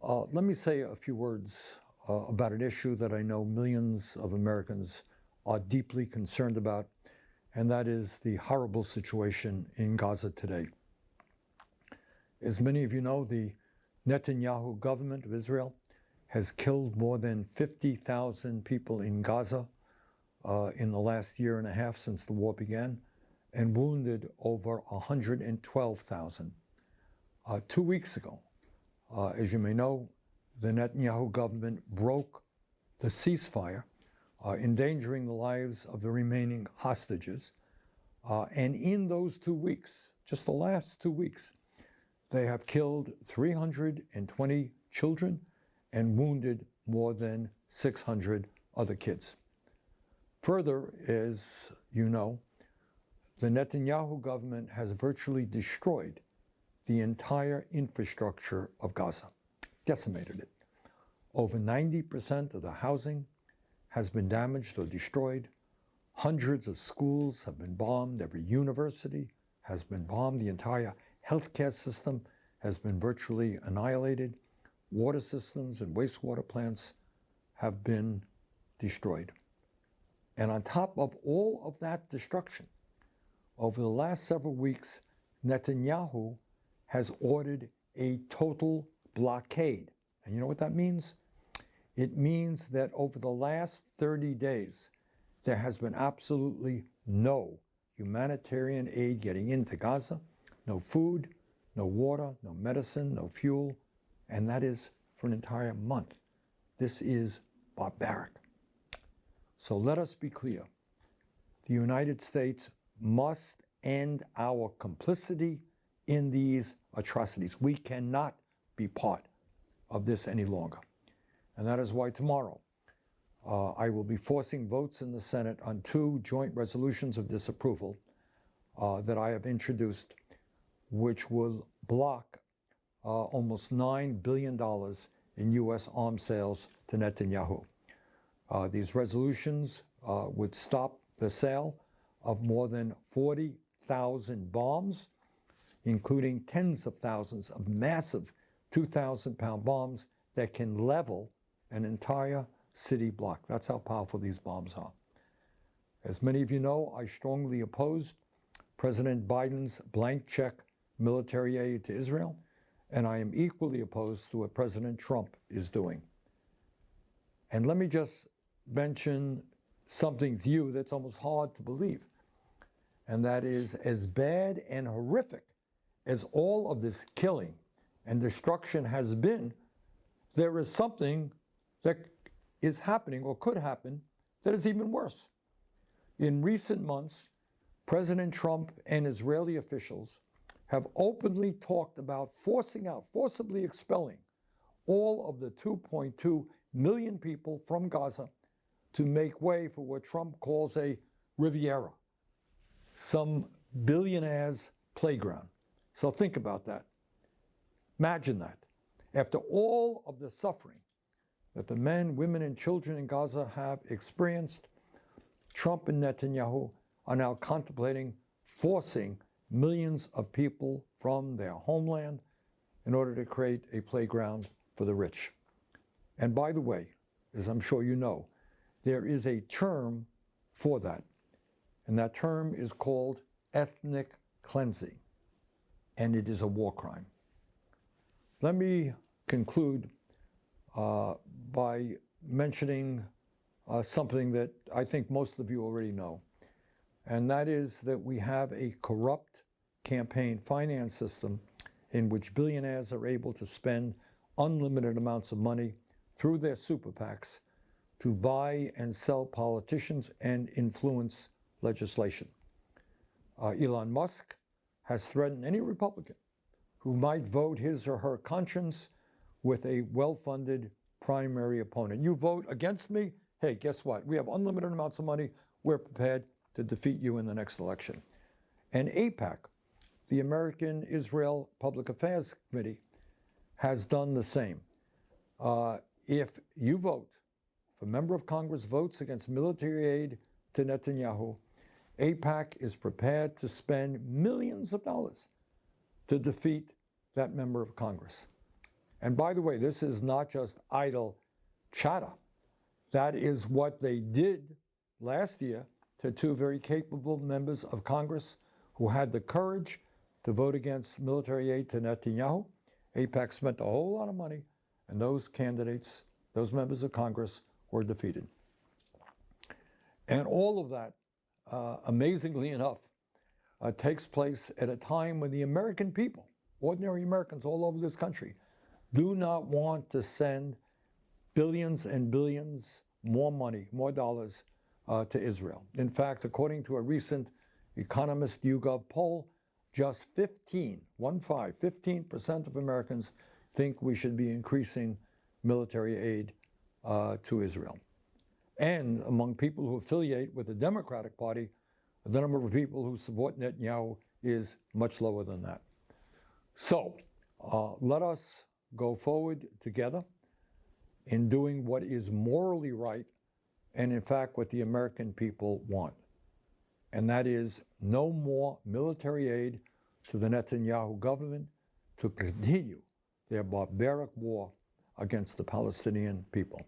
Let me say a few words about an issue that I know millions of Americans are deeply concerned about, and that is the horrible situation in Gaza today. As many of you know, the Netanyahu government of Israel has killed more than 50,000 people in Gaza in the last year and a half since the war began, and wounded over 112,000. 2 weeks ago, as you may know, the Netanyahu government broke the ceasefire, endangering the lives of the remaining hostages. And in those 2 weeks, just the last 2 weeks, they have killed 320 children and wounded more than 600 other kids. Further, as you know, the Netanyahu government has virtually destroyed the entire infrastructure of Gaza, decimated it. Over 90% of the housing has been damaged or destroyed. Hundreds of schools have been bombed. Every university has been bombed. The entire healthcare system has been virtually annihilated. Water systems and wastewater plants have been destroyed. And on top of all of that destruction, over the last several weeks, Netanyahu has ordered a total blockade. And you know what that means? It means that over the last 30 days, there has been absolutely no humanitarian aid getting into Gaza, no food, no water, no medicine, no fuel, and that is for an entire month. This is barbaric. So let us be clear. The United States must end our complicity in these atrocities. We cannot be part of this any longer. And that is why tomorrow I will be forcing votes in the Senate on 2 joint resolutions of disapproval that I have introduced, which will block almost $9 billion in U.S. arms sales to Netanyahu. These resolutions would stop the sale of more than 40,000 bombs, including tens of thousands of massive 2,000-pound bombs that can level an entire city block. That's how powerful these bombs are. As many of you know, I strongly opposed President Biden's blank check military aid to Israel, and I am equally opposed to what President Trump is doing. And let me just mention something to you that's almost hard to believe, and that is, as bad and horrific as all of this killing and destruction has been, there is something that is happening or could happen that is even worse. In recent months, President Trump and Israeli officials have openly talked about forcibly expelling all of the 2.2 million people from Gaza to make way for what Trump calls a Riviera, some billionaire's playground. So think about that. Imagine that. After all of the suffering that the men, women, and children in Gaza have experienced, Trump and Netanyahu are now contemplating forcing millions of people from their homeland in order to create a playground for the rich. And by the way, as I'm sure you know, there is a term for that, and that term is called ethnic cleansing, and it is a war crime. Let me conclude by mentioning something that I think most of you already know, and that is that we have a corrupt campaign finance system in which billionaires are able to spend unlimited amounts of money through their super PACs to buy and sell politicians and influence legislation. Elon Musk has threatened any Republican who might vote his or her conscience with a well-funded primary opponent. You vote against me, hey, guess what? We have unlimited amounts of money. We're prepared to defeat you in the next election. And AIPAC, the American Israel Public Affairs Committee, has done the same. If you vote, if a member of Congress votes against military aid to Netanyahu, AIPAC is prepared to spend millions of dollars to defeat that member of Congress. And by the way, this is not just idle chatter. That is what they did last year to two very capable members of Congress who had the courage to vote against military aid to Netanyahu. AIPAC spent a whole lot of money, and those candidates, those members of Congress, were defeated. And all of that, amazingly enough, takes place at a time when the American people, ordinary Americans all over this country, do not want to send billions and billions more money, more dollars to Israel. In fact, according to a recent Economist YouGov poll, just 15% of Americans think we should be increasing military aid to Israel. And among people who affiliate with the Democratic Party, the number of people who support Netanyahu is much lower than that. So let us go forward together in doing what is morally right and, in fact, what the American people want. And that is no more military aid to the Netanyahu government to continue their barbaric war against the Palestinian people.